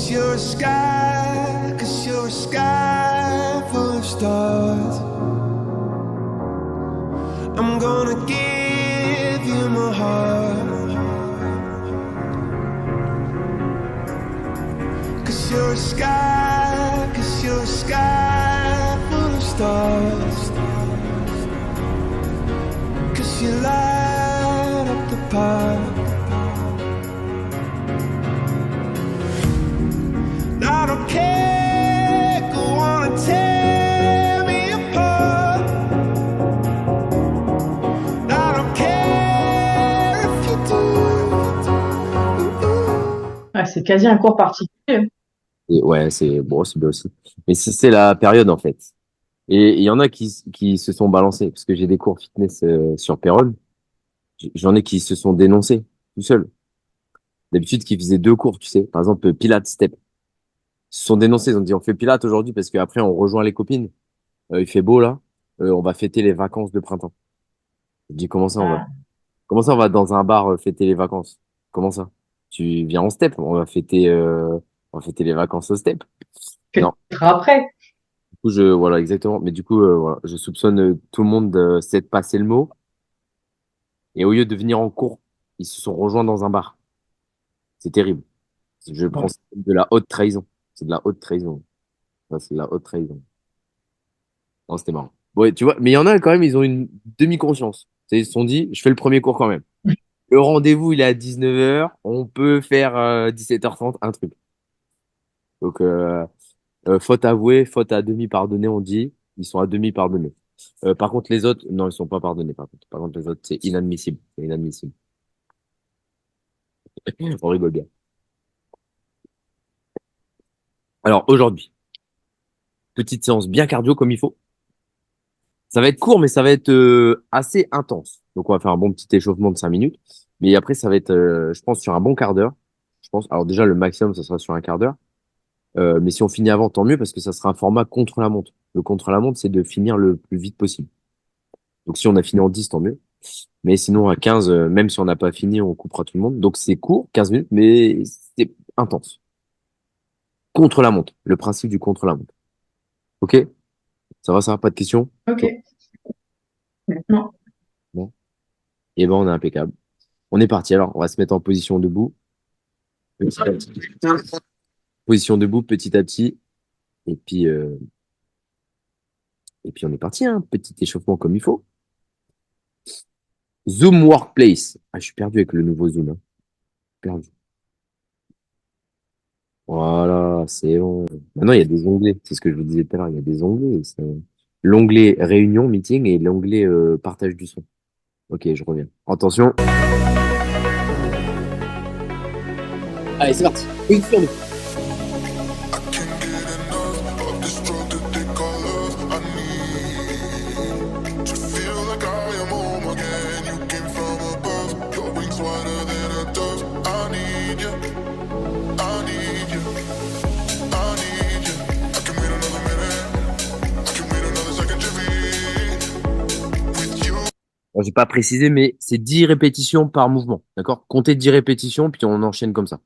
Cause you're a sky full of stars. I'm gonna give you my heart. Cause you're a sky full of stars. Cause you light up the park. I don't care, go on and tear me apart. I don't care if you do. Ah, c'est quasi un cours particulier. Et ouais, c'est bon, c'est bien aussi. Mais c'est la période en fait. Et il y en a qui se sont balancés parce que j'ai des cours fitness sur Péronne. J'en ai qui se sont dénoncés tout seuls. D'habitude, qui faisaient 2 cours, tu sais. Par exemple, Pilates Step. Ils se sont dénoncés. Ils ont dit, on fait Pilates aujourd'hui parce qu'après, on rejoint les copines. Il fait beau là. On va fêter les vacances de printemps. Je dis, comment ça, on va dans un bar fêter les vacances? Comment ça? Tu viens en step. On va fêter les vacances au step. Non. Peut-être après. Du coup, voilà, exactement. Mais du coup, voilà, je soupçonne tout le monde de s'être passé le mot. Et au lieu de venir en cours, ils se sont rejoints dans un bar. C'est terrible. Je prends ça comme de la haute trahison. C'est de la haute trahison. Ouais, c'est de la haute trahison. Non, c'était marrant. Ouais, tu vois, mais il y en a quand même, ils ont une demi-conscience. Tu sais, ils se sont dit, je fais le premier cours quand même. Le rendez-vous, il est à 19h. On peut faire 17h30, un truc. Donc, faute avouée, faute à demi pardonnée, on dit. Ils sont à demi pardonnés. Par contre, les autres, non, ils sont pas pardonnés. Par contre, les autres, c'est inadmissible. C'est inadmissible. On rigole bien. Alors, aujourd'hui, petite séance bien cardio comme il faut. Ça va être court, mais ça va être assez intense. Donc, on va faire un bon petit échauffement de 5 minutes. Mais après, ça va être, je pense, sur un bon quart d'heure. Je pense. Alors, déjà, le maximum, ça sera sur un quart d'heure. Mais si on finit avant, tant mieux, parce que ça sera un format contre la montre. Le contre la montre, c'est de finir le plus vite possible. Donc, si on a fini en 10, tant mieux. Mais sinon, à 15, même si on n'a pas fini, on coupera tout le monde. Donc, c'est court, 15 minutes, mais c'est intense. Contre la montre. Le principe du contre la montre. OK? Ça va, pas de questions? Ok. Maintenant. Bon. Et ben, on est impeccable. On est parti. Alors, on va se mettre en position debout. Petit à petit. Position debout, petit à petit. Et puis on est parti, hein. Petit échauffement comme il faut. Zoom Workplace. Ah, je suis perdu avec le nouveau Zoom, hein. Perdu. Voilà, c'est bon. Maintenant, il y a des onglets. C'est ce que je vous disais tout à l'heure. Il y a des onglets. L'onglet réunion, meeting et l'onglet partage du son. Ok, je reviens. Attention. Allez, c'est parti. Position debout. J'ai pas précisé, mais c'est 10 répétitions par mouvement. D'accord? Comptez 10 répétitions, puis on enchaîne comme ça.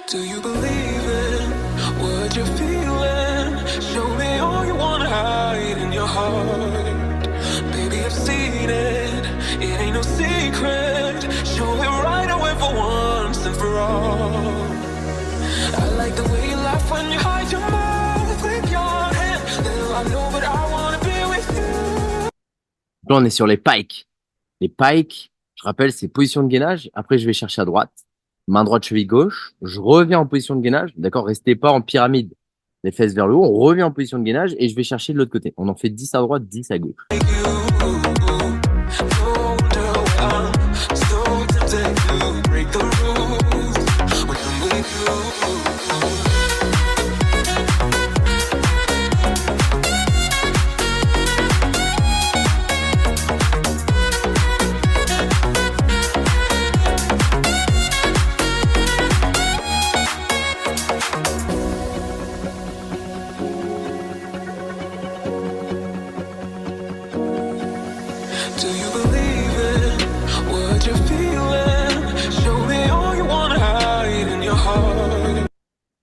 Do you believe in what you're feeling? Show me all you wanna hide in your heart. Baby, I've seen it. It ain't no secret. Show it right away for once and for all. I like the way you laugh when you hide your mouth with your hand. Little I know, but I wanna be with you. Là, on est sur les pikes. Les pikes, je rappelle, c'est position de gainage. Après, je vais chercher à droite. Main droite, cheville gauche. Je reviens en position de gainage. D'accord? Restez pas en pyramide. Les fesses vers le haut. On revient en position de gainage et je vais chercher de l'autre côté. On en fait 10 à droite, 10 à gauche. Like you, no wonder why I'm so tempted to break the rules when I'm with you. Do you believe in what you're feeling? Show me all you wanna hide in your heart.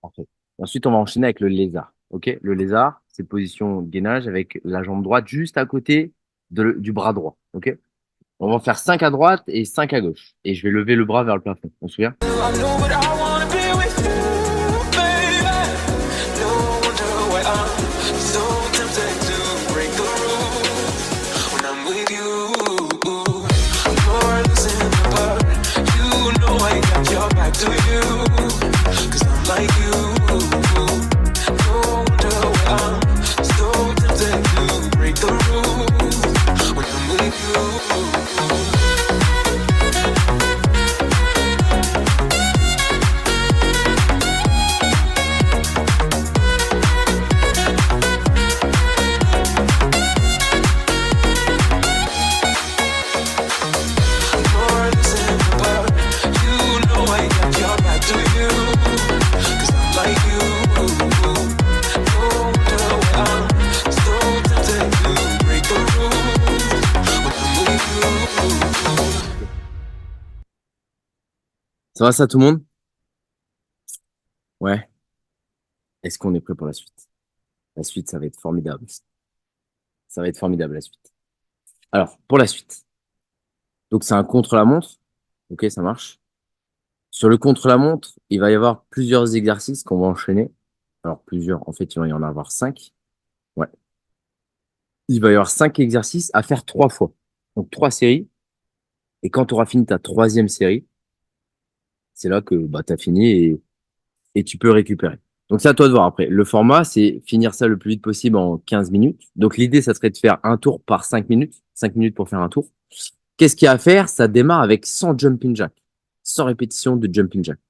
Parfait. Ensuite, on va enchaîner avec le lézard. Ok? Le lézard, c'est position de gainage avec la jambe droite juste à côté du bras droit. Ok? On va en faire 5 à droite et 5 à gauche. Et je vais lever le bras vers le plafond. On se souvient? I know, but I wanna be with you, baby. No wonder why I'm so tempted to break the rules when I'm with you. You're losing the part. You know I got your back to you, 'cause I'm like you. No wonder why I'm so tempted to break the rules when I'm with you. You're losing the part. You know I got your back to you, 'cause I'm like you. No wonder why I'm so tempted to break the rules when I'm with you. Ça va ça tout le monde? Ouais. Est-ce qu'on est prêt pour la suite? La suite, ça va être formidable. Ça va être formidable la suite. Alors, pour la suite. Donc, c'est un contre-la-montre. Ok, ça marche. Sur le contre-la-montre, il va y avoir plusieurs exercices qu'on va enchaîner. Alors, plusieurs. En fait, il va y en avoir 5. Ouais. Il va y avoir 5 exercices à faire 3 fois. Donc, 3 séries. Et quand tu auras fini ta 3e série, c'est là que bah, tu as fini et tu peux récupérer. Donc, c'est à toi de voir après. Le format, c'est finir ça le plus vite possible en 15 minutes. Donc, l'idée, ça serait de faire un tour par 5 minutes. 5 minutes pour faire un tour. Qu'est-ce qu'il y a à faire? Ça démarre avec 100 jumping jack. 100 répétitions de jumping jack. Vous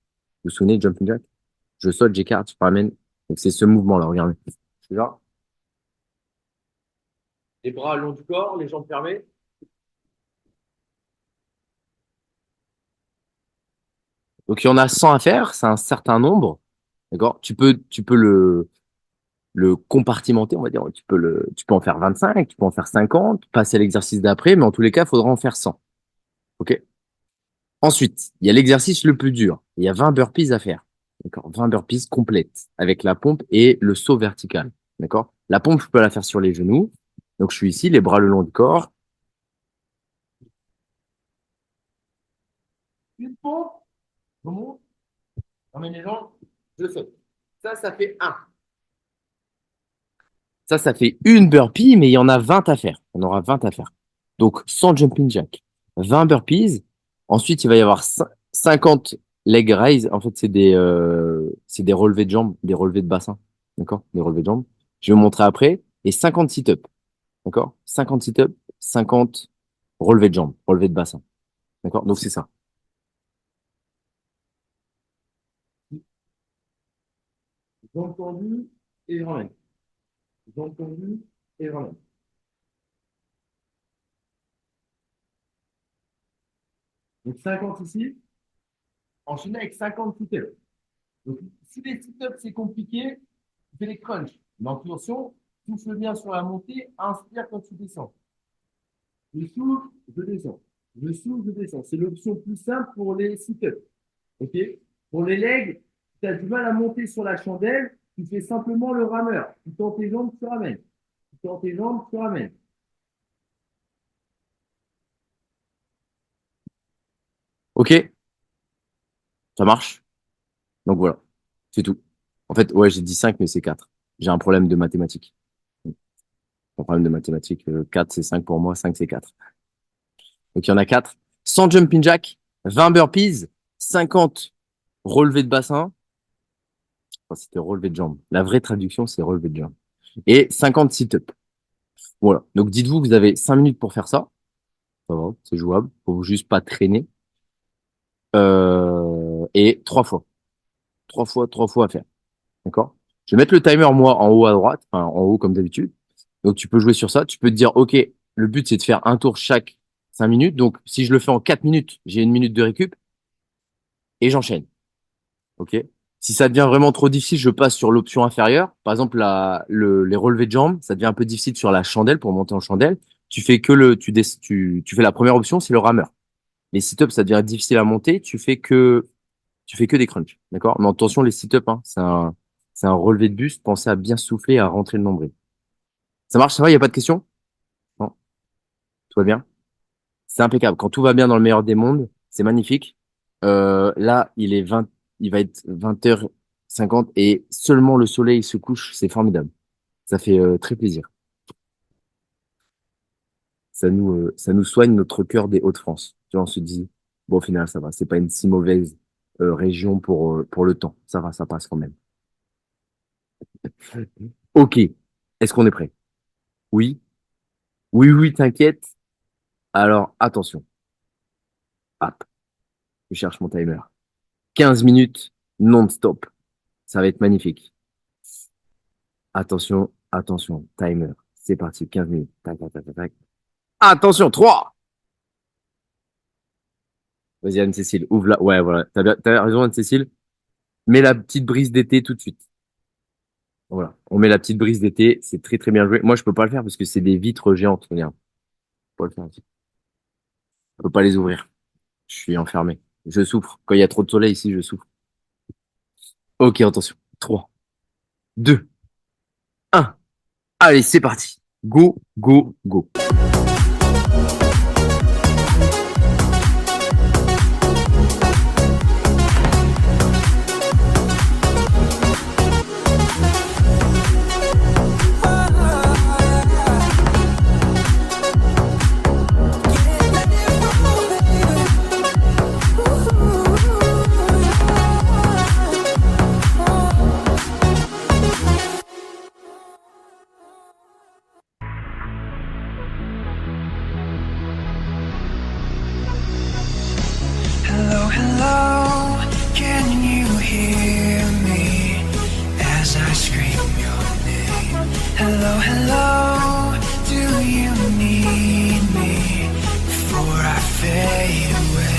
vous souvenez de jumping jack? Je saute, j'écarte, je ramène. Donc, c'est ce mouvement-là, regardez. Je suis là. Les bras le long du corps, les jambes fermées. Donc, il y en a 100 à faire, c'est un certain nombre. D'accord? Tu peux le compartimenter, on va dire. Tu peux en faire 25, tu peux en faire 50, passer à l'exercice d'après, mais en tous les cas, il faudra en faire 100. OK? Ensuite, il y a l'exercice le plus dur. Il y a 20 burpees à faire. D'accord? 20 burpees complètes avec la pompe et le saut vertical. D'accord? La pompe, je peux la faire sur les genoux. Donc, je suis ici, les bras le long du corps. Une pompe, je monte, ramène les jambes, je saute. Ça fait 1. Ça fait une burpee, mais il y en a 20 à faire. On aura 20 à faire. Donc, 100 jumping jack, 20 burpees. Ensuite, il va y avoir 50 leg raise. En fait, c'est des relevés de jambes, des relevés de bassin. D'accord? Des relevés de jambes. Je vais vous montrer après. Et 50 sit-up. D'accord? 50 sit-up, 50 relevés de jambes, relevés de bassin. D'accord? Donc, c'est ça. Jambes tendues et je ramène. Jambes tendues et je ramène. Donc 50 ici, enchaîné avec 50 sit-ups. Donc si les sit-ups c'est compliqué, tu fais les crunchs. Mais attention, souffle bien sur la montée, inspire quand tu descends. Je souffle, je descends. Je souffle, je descends. C'est l'option plus simple pour les sit-ups. OK? Pour les legs, si tu as du mal à monter sur la chandelle, tu fais simplement le rameur. Tu tends tes jambes, tu ramènes. Tu tends tes jambes, tu ramènes. OK? Ça marche? Donc voilà, c'est tout. En fait, ouais, j'ai dit 5, mais c'est 4. J'ai un problème de mathématiques. Un problème de mathématiques. 4, c'est 5 pour moi, 5, c'est 4. Donc, il y en a 4. 100 jumping jack, 20 burpees, 50 relevés de bassin. Enfin, c'était relevé de jambes. La vraie traduction, c'est relevé de jambes. Et 50 sit-up. Voilà. Donc, dites-vous que vous avez 5 minutes pour faire ça. Ça va, c'est jouable. Faut juste pas traîner. Et 3 fois. 3 fois à faire. D'accord? Je vais mettre le timer, moi, en haut à droite. Enfin, en haut, comme d'habitude. Donc, tu peux jouer sur ça. Tu peux te dire, OK, le but, c'est de faire un tour chaque 5 minutes. Donc, si je le fais en 4 minutes, j'ai 1 minute de récup. Et j'enchaîne. OK? Si ça devient vraiment trop difficile, je passe sur l'option inférieure. Par exemple, les relevés de jambes, ça devient un peu difficile sur la chandelle pour monter en chandelle. Tu fais tu fais la première option, c'est le rameur. Les sit-ups, ça devient difficile à monter. Tu fais que des crunchs. D'accord? Mais attention, les sit-ups, hein, c'est un relevé de buste. Pensez à bien souffler, à rentrer le nombril. Ça marche, ça va? Il n'y a pas de questions? Non? Tout va bien? C'est impeccable. Quand tout va bien dans le meilleur des mondes, c'est magnifique. Là, il va être 20h50 et seulement le soleil se couche. C'est formidable. Ça fait très plaisir. Ça nous soigne notre cœur des Hauts-de-France. Tu vois, on se dit, bon, au final, ça va. C'est pas une si mauvaise région pour le temps. Ça va, ça passe quand même. Ok. Est-ce qu'on est prêt? Oui. Oui, oui, t'inquiète. Alors, attention. Hop. Je cherche mon timer. 15 minutes non-stop. Ça va être magnifique. Attention, attention. Timer. C'est parti. 15 minutes. Tac, tac, tac, tac, tac. Attention, 3. Vas-y, Anne-Cécile, ouvre la. Ouais, voilà. T'as raison, Anne-Cécile. Mets la petite brise d'été tout de suite. Voilà. On met la petite brise d'été. C'est très, très bien joué. Moi, je peux pas le faire parce que c'est des vitres géantes. Regarde. Je peux pas le faire. Je peux pas les ouvrir. Je suis enfermé. Je souffre. Quand il y a trop de soleil ici, je souffre. Ok, attention. 3, 2, 1. Allez, c'est parti. Go, go, go. Hello, hello, can you hear me as I scream your name? Hello, hello, do you need me before I fade away?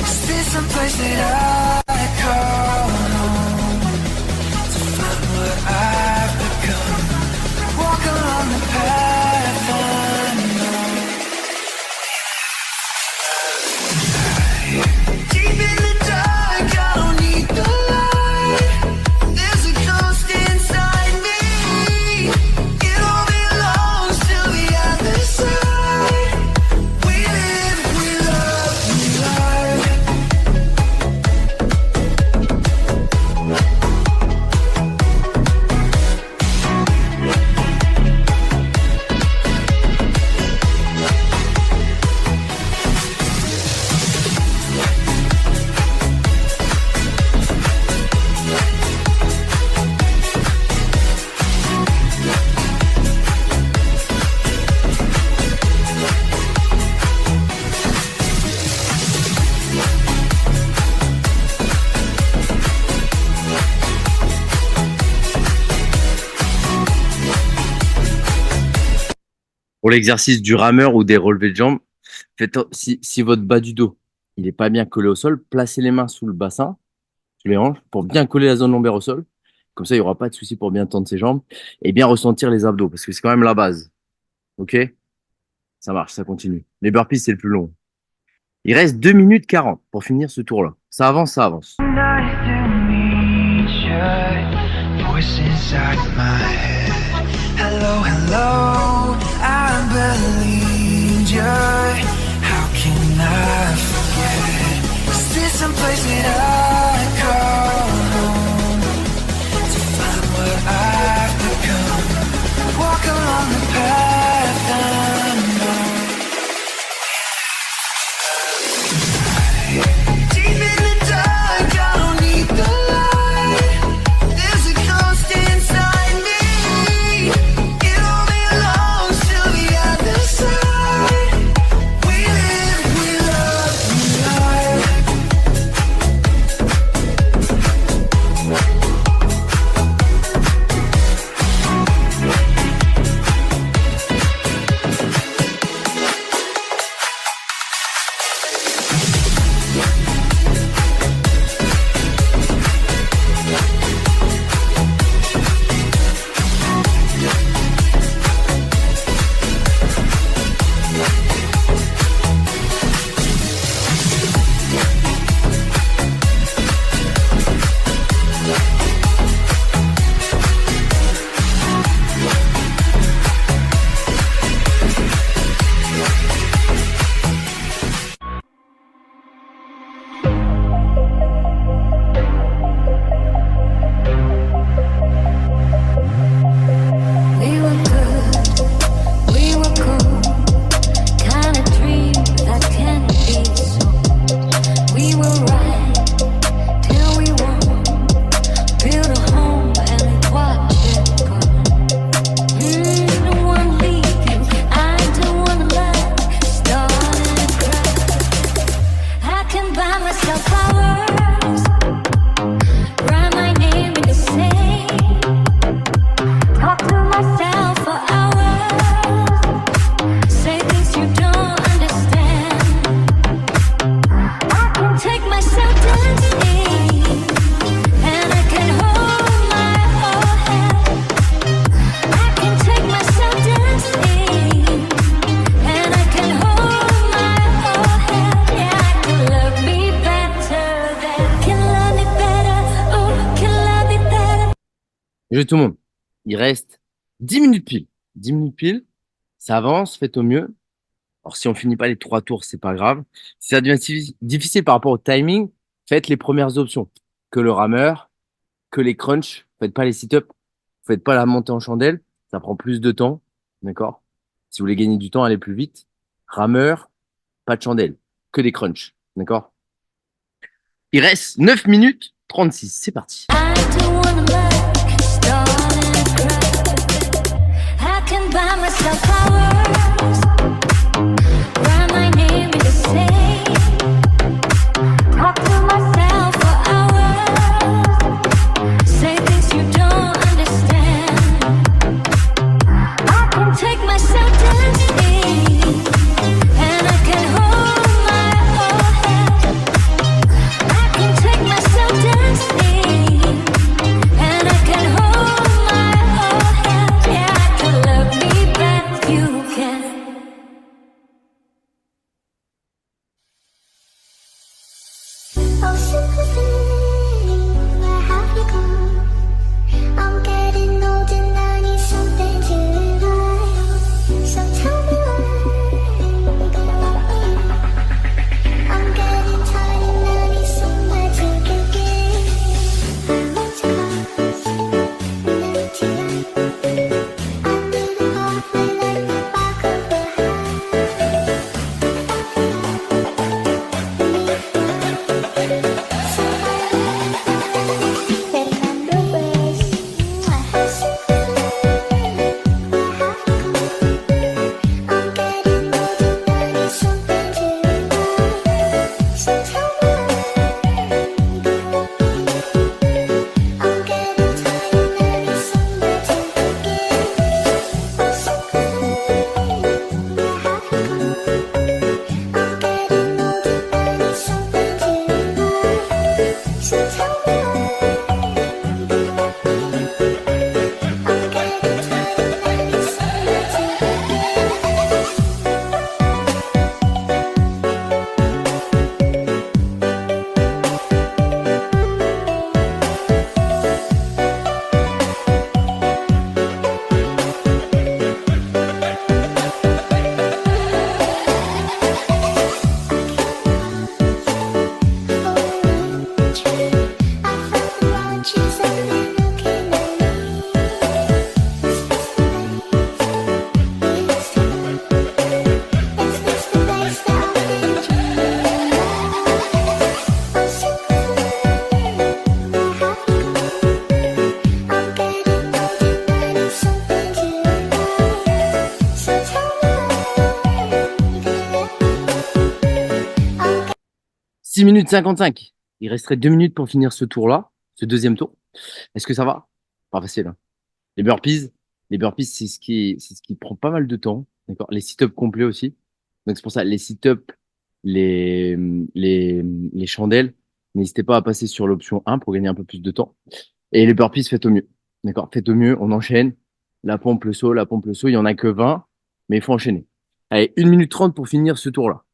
Is this someplace that I call home to find what I've become? Walk along the path I know. Deep in the dark, I don't need the light. There's a ghost inside me. It all belongs to the other side. We live, we love, we love. Pour l'exercice du rameur ou des relevés de jambes, si votre bas du dos, il est pas bien collé au sol, placez les mains sous le bassin, sous les hanches, pour bien coller la zone lombaire au sol. Comme ça, il n'y aura pas de souci pour bien tendre ses jambes et bien ressentir les abdos, parce que c'est quand même la base. Ok? Ça marche, ça continue. Les burpees, c'est le plus long. Il reste 2 minutes 40 pour finir ce tour-là. Ça avance, ça avance. Nice to meet you. Voice inside my head. Hello, hello. I believed you. How can I forget? Is this someplace that I call home to find what I've become? Walk along the path I know. things you don't understand. I can take myself dancing, and I can hold my whole hand. I can take myself dancing, and I can hold my whole hand. Yeah, I can love me better than, can love me better, oh, can love me better. Je tout le monde. Il reste 10 minutes pile. 10 minutes pile. Ça avance, faites au mieux. Alors, si on finit pas les 3 tours, c'est pas grave. Si ça devient difficile par rapport au timing, faites les premières options. Que le rameur, que les crunchs. Faites pas les sit-ups. Faites pas la montée en chandelle. Ça prend plus de temps. D'accord? Si vous voulez gagner du temps, allez plus vite. Rameur, pas de chandelle. Que des crunchs. D'accord? Il reste 9 minutes 36. C'est parti. I don't wanna look, start and cry. I can buy myself flowers, write my name in the sand, talk to myself for hours, say things you don't understand. I can take myself dancing, and I can hold my whole hand. I can take myself dancing, and I can hold my whole hand. Yeah, I can love me back, you can. Oh, sympathy, where have you gone? I'm getting old and I need something to rely on. So tell me when you're gonna let me in. I'm getting tired and I need somewhere to begin. I want to cross an empty line. I need a heart like the back of the hand. Six minutes 55. Il resterait 2 minutes pour finir ce tour-là, ce deuxième tour. Est-ce que ça va? Pas facile, hein. Les burpees, c'est ce qui prend pas mal de temps. D'accord? Les sit-ups complets aussi. Donc c'est pour ça, les sit-ups, les, les chandelles, n'hésitez pas à passer sur l'option 1 pour gagner un peu plus de temps. Et les burpees, faites au mieux. D'accord? Faites au mieux, on enchaîne. La pompe, le saut, la pompe, le saut. Il y en a que 20, mais il faut enchaîner. Allez, 1 minute 30 pour finir ce tour-là.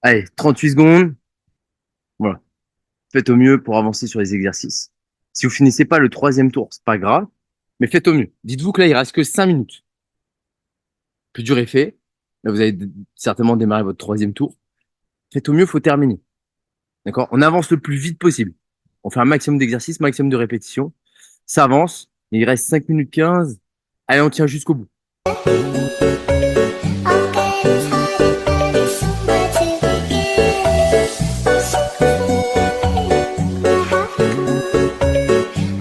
Allez, 38 secondes. Voilà. Faites au mieux pour avancer sur les exercices. Si vous finissez pas le troisième tour, c'est pas grave, mais faites au mieux. Dites-vous que là, il reste que 5 minutes. plus dur est fait. Là, vous avez certainement démarré votre 3e tour. Faites au mieux, faut terminer. D'accord? On avance le plus vite possible. On fait un maximum d'exercices, maximum de répétitions. Ça avance. Il reste 5 minutes 15. Allez, on tient jusqu'au bout. I'm getting tired and there's somewhere to begin. I'm sick of feeling where have you gone?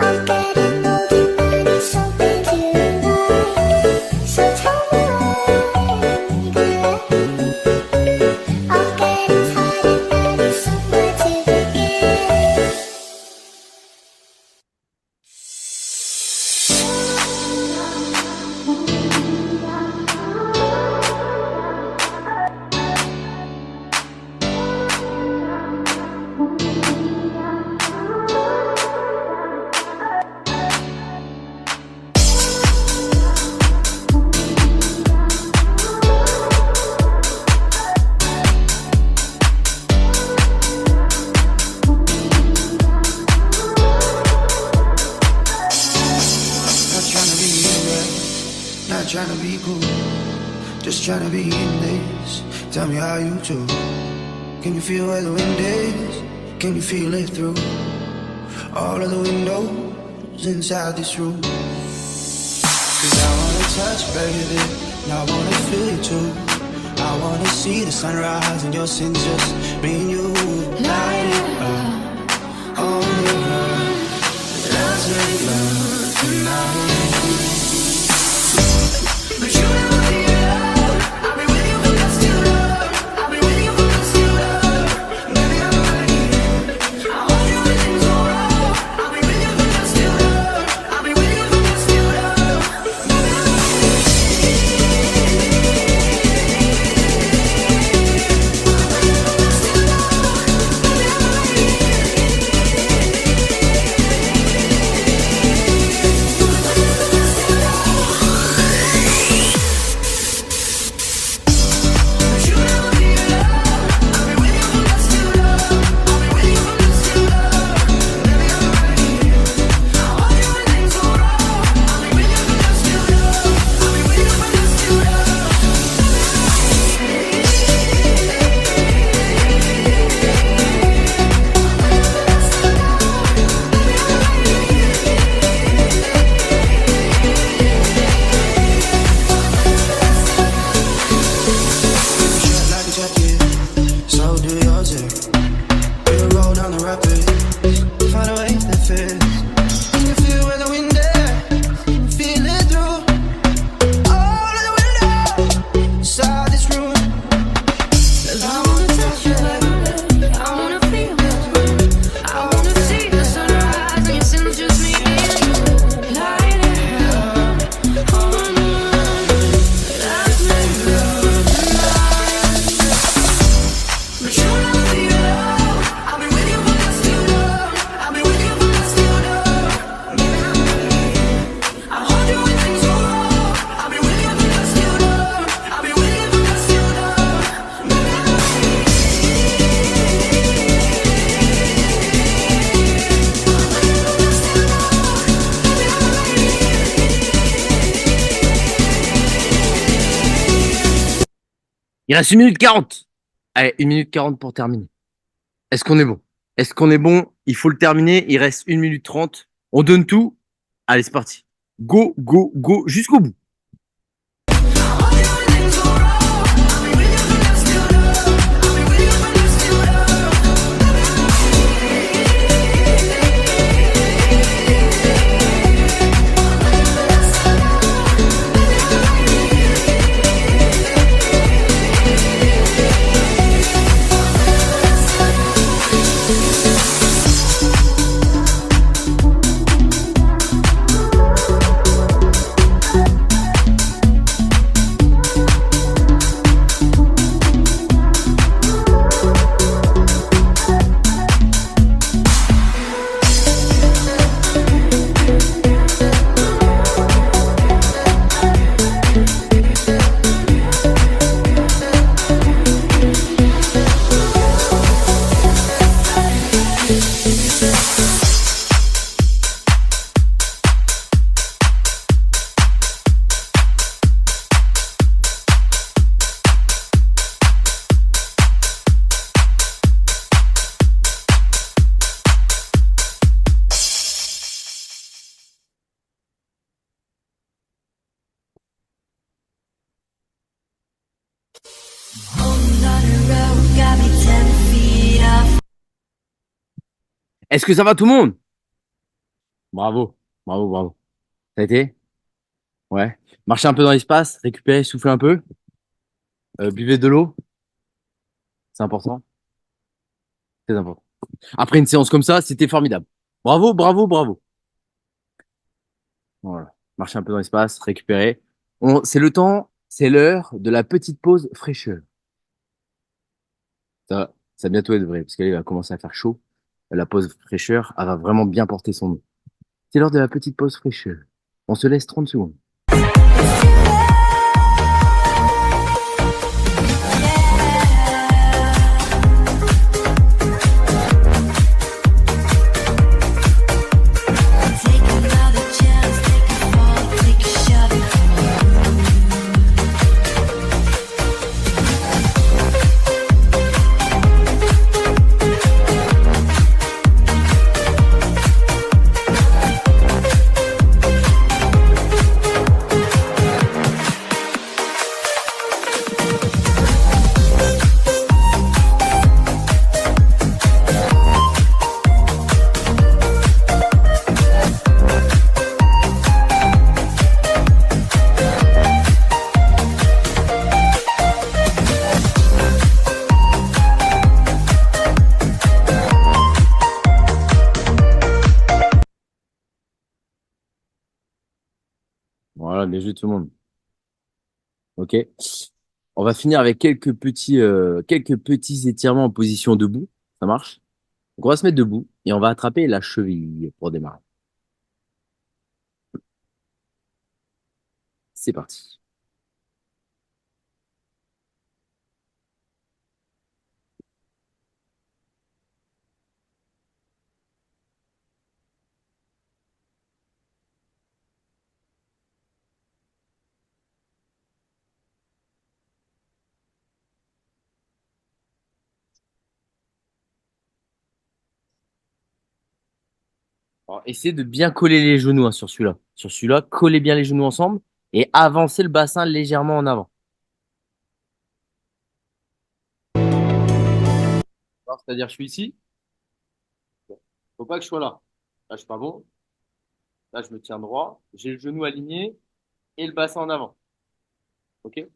I'm getting old and I need something to remind. So tell me when you gonna let me. I'm getting tired and there's somewhere to begin. Not trying to be right, not trying to be cool, just trying to be in this. Tell me how you do. Can you feel where the wind is? Can you feel it through all of the windows inside this room? 'Cause I wanna touch, baby, and I wanna feel you too. I wanna see the sunrise and your sins, just me and you. Light it up, on the run. Let's make love tonight. But you never be alone. I'll be with you for just too long. I'll be with you for just too long. Baby, I'm right here. I'll hold you when things go wrong. I'll be with you for just too long. I'll be with you for just too long. Shut like a jacket, so do yours. We'll roll down the rapids, find a way that fits. Can you feel where the wind is? Can you feel it through all of the windows inside this room? 'Cause I wanna touch you, baby. I wanna feel it. I wanna see the sunrise and your sins, just me and you. Light it up, on the run. Let's make love tonight. But you never be alone. I'll be with you for just too long. I'll be with you for just too long. I'll hold you when things go wrong. I'll be with you for just too long. I'll be with you for just too long. Il reste 1 minute 40. Allez, 1 minute 40 pour terminer. Est-ce qu'on est bon? Est-ce qu'on est bon? Il faut le terminer. Il reste 1 minute 30. On donne tout. Allez, c'est parti. Go, go, go, jusqu'au bout. Est-ce que ça va tout le monde? Bravo, bravo, bravo. Ça a été? Ouais. Marchez un peu dans l'espace, récupérez, soufflez un peu, buvez de l'eau, c'est important, très important. Après une séance comme ça, c'était formidable. Bravo, bravo, bravo. Voilà. Marchez un peu dans l'espace, récupérez. C'est le temps, c'est l'heure de la petite pause fraîcheur. Ça va bientôt être vrai, parce qu'il va commencer à faire chaud. La pause fraîcheur, elle va vraiment bien porter son nom. C'est l'heure de la petite pause fraîcheur. On se laisse 30 secondes. Take another chance, take a fall, take a shot. Voilà, bien joué tout le monde. Ok. On va finir avec quelques petits étirements en position debout. Ça marche? Donc on va se mettre debout et on va attraper la cheville pour démarrer. C'est parti. Alors, essayez de bien coller les genoux hein, sur celui-là. Sur celui-là, collez bien les genoux ensemble et avancez le bassin légèrement en avant. Alors, c'est-à-dire, je suis ici. Faut pas que je sois là. Là, je suis pas bon. Là, je me tiens droit. J'ai le genou aligné et le bassin en avant. Ok?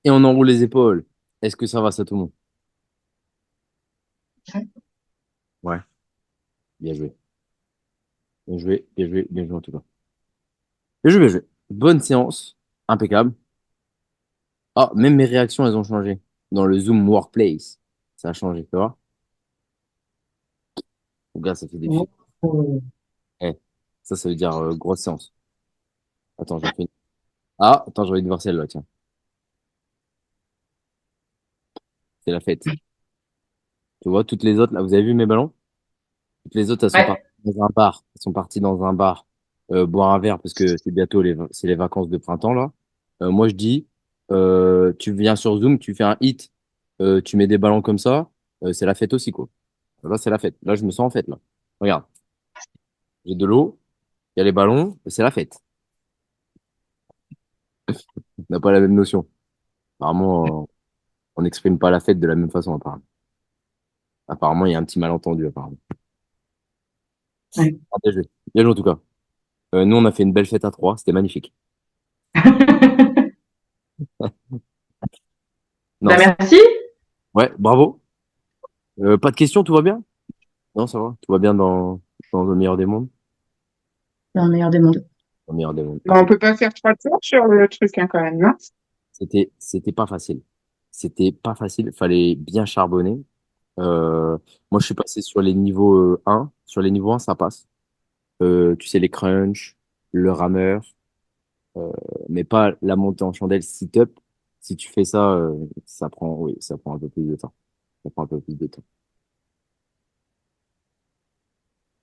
Et on enroule les épaules. Est-ce que ça va, ça, tout le monde? Ouais, bien joué. Bien joué, bien joué, bien joué en tout cas. Bien joué, bien joué. Bonne séance, impeccable. Ah, même mes réactions, elles ont changé. Dans le Zoom Workplace, ça a changé, tu vois? Regarde, ça fait des films. Oh. Eh, ça veut dire grosse séance. Attends, j'en fais une. Ah, attends, j'ai envie de voir celle-là, tiens. C'est la fête. Tu vois, toutes les autres, là, vous avez vu mes ballons? Toutes les autres, elles sont Ouais. parties dans un bar. Elles sont parties dans un bar. boire un verre parce que c'est bientôt c'est les vacances de printemps là. Moi je dis, tu viens sur Zoom, tu fais un hit, tu mets des ballons comme ça, c'est la fête aussi quoi. Là c'est la fête. Là je me sens en fête là. Regarde, j'ai de l'eau, il y a les ballons, c'est la fête. On n'a pas la même notion. Apparemment, on n'exprime pas la fête de la même façon apparemment. Apparemment, il y a un petit malentendu apparemment. Ouais. Ah, bien joué. Bien joué en tout cas. Nous on a fait une belle fête à trois, c'était magnifique. Non, Bah, merci. ouais, bravo. Pas de questions, tout va bien? Non, ça va. Tout va bien dans le meilleur des mondes. Dans le meilleur des mondes. Dans le meilleur des mondes. Bon, on peut pas faire 3 tours sur le truc, hein, quand même, non? C'était pas facile. C'était pas facile. Fallait bien charbonner. Moi, je suis passé sur les niveaux 1. Sur les niveaux 1, ça passe. Tu sais, les crunch, le rameur, euh, mais pas la montée en chandelle sit-up. Si tu fais ça, oui, ça prend un peu plus de temps. Ça prend un peu plus de temps.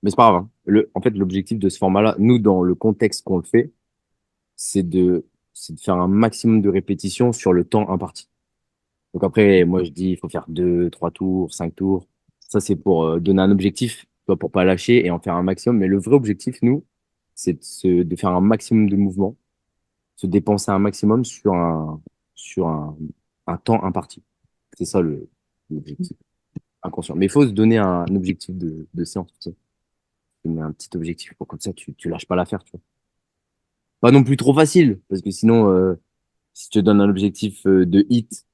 Mais c'est pas grave, hein. En fait, l'objectif de ce format-là, nous, dans le contexte qu'on le fait, c'est c'est de faire un maximum de répétitions sur le temps imparti. Donc après, moi, je dis, il faut faire 2, 3 tours, 5 tours. Ça, c'est pour donner un objectif, tu vois, pour pas lâcher et en faire un maximum. Mais le vrai objectif, nous, c'est de faire un maximum de mouvements, se dépenser un maximum sur un temps imparti. C'est ça l'objectif inconscient. Mais il faut se donner un objectif de séance, tu sais. Tu mets un petit objectif pour comme ça, tu lâches pas l'affaire, tu vois. Pas non plus trop facile, parce que sinon, si tu te donnes un objectif de hit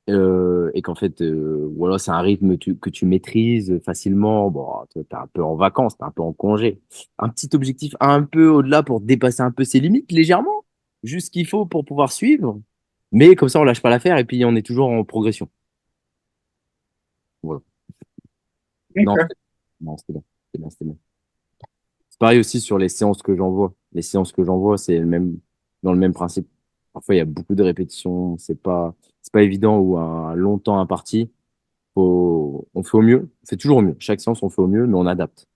et qu'en fait, voilà, c'est un rythme que tu maîtrises facilement, bon, t'es un peu en vacances, t'es un peu en congé. Un petit objectif un peu au-delà pour dépasser un peu ses limites légèrement, juste ce qu'il faut pour pouvoir suivre. Mais comme ça, on lâche pas l'affaire et puis on est toujours en progression. Voilà. Non, D'accord. non, c'était bien. C'était bien, c'était bien. C'est pareil aussi sur les séances que j'envoie. Les séances que j'envoie, c'est dans le même principe. Parfois, il y a beaucoup de répétitions, c'est pas évident ou un long temps imparti. On fait au mieux. On fait toujours au mieux. Chaque séance, on fait au mieux, mais on adapte.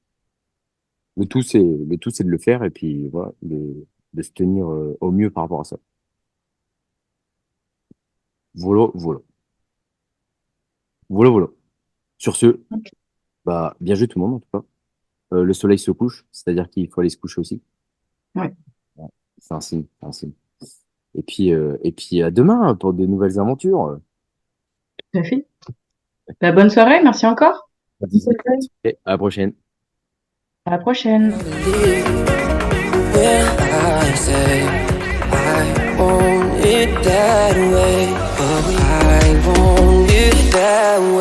Le tout, c'est de le faire et puis, voilà, de se tenir au mieux par rapport à ça. Voilà, voilà. Voilà, voilà. Sur ce, bah, bien joué tout le monde, en tout cas. Le soleil se couche, c'est-à-dire qu'il faut aller se coucher aussi. Ouais. Ouais, c'est un signe, c'est un signe. Et puis à demain pour de nouvelles aventures. Tout à fait. Bah, bonne soirée. Merci encore. Et à la prochaine. À la prochaine. When I say I want it that way, I want it that way.